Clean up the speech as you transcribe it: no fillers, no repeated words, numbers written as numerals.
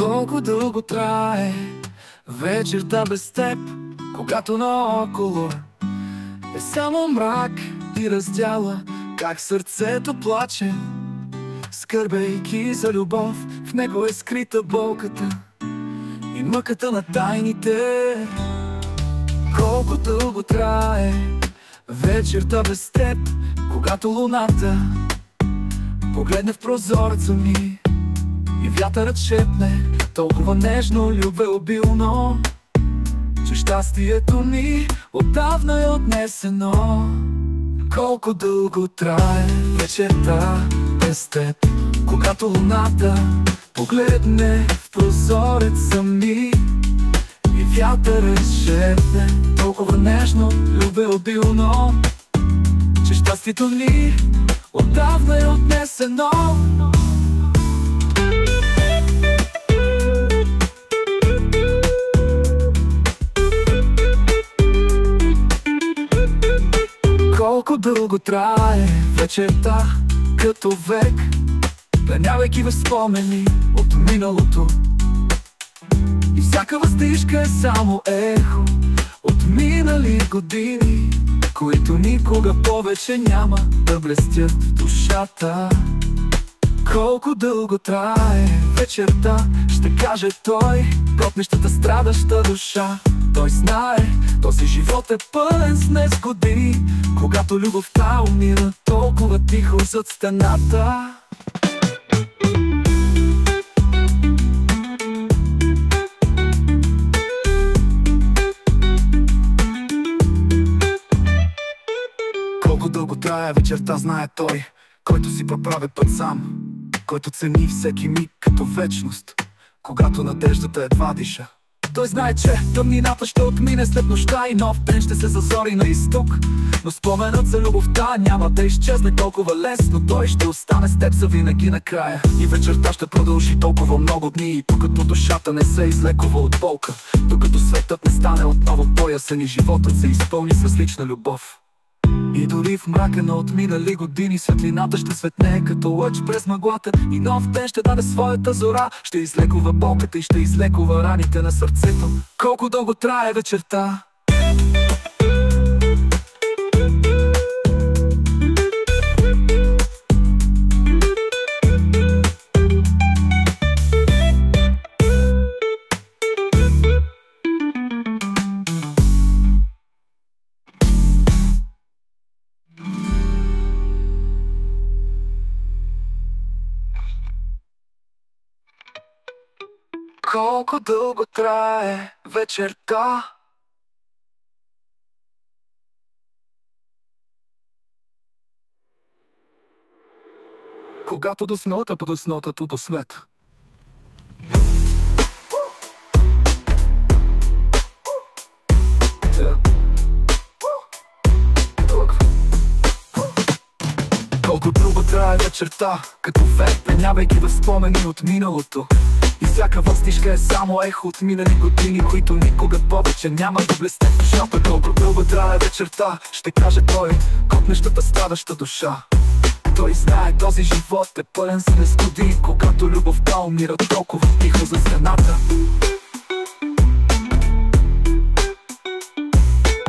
Колко дълго трае вечерта без теб, когато наоколо е само мрак и раздяла, как сърцето плаче, скърбейки за любов. В него е скрита болката и мъката на тайните. Колко дълго трае вечерта без теб, когато луната погледне в прозореца ми и вятърът шепне толкова нежно, любвеобилно, че щастието ни отдавна е отнесено. Колко дълго трае вечерта без теб, когато луната погледне в прозореца ми и вятърът шепне толкова нежно, любвеобилно, че щастието ни отдавна е отнесено. Колко дълго трае вечерта като век, пленявайки в спомени от миналото, и всяка въздишка е само ехо от минали години, които никога повече няма да блестят в душата. Колко дълго трае вечерта, ще каже той, готнещата страдаща душа. Той знае, този живот е пълен с незгоди, когато любовта умира толкова тихо зад стената. Колко дълго трае вечерта, знае той, който си проправя път сам, който цени всеки миг като вечност, когато надеждата едва диша. Той знае, че тъмнината ще отмине след нощта и нов ден ще се зазори на изток, но споменът за любовта няма да изчезне толкова лесно. Той ще остане с теб завинаги накрая и вечерта ще продължи толкова много дни, и докато душата не се излекува от болка, докато светът не стане отново поясен и животът се изпълни с различна любов. И дори в мрака на отминали години светлината ще светне като лъч през мъглата, и нов ден ще даде своята зора, ще излекува болката и ще излекува раните на сърцето. Колко дълго трае вечерта. Колко дълго трае вечерта. Когато до снота, по снотато до свет. Колко дълго трае вечерта, като век, пленявайки в спомени от миналото, и всяка въздишка е само ехо от минали години, които никога повече няма да блесне в душата. Колко дълго трае вечерта, ще каже той, готнещата страдаща душа. Той знае, този живот е пълен с незгоди, когато любовта умира толкова тихо за стената.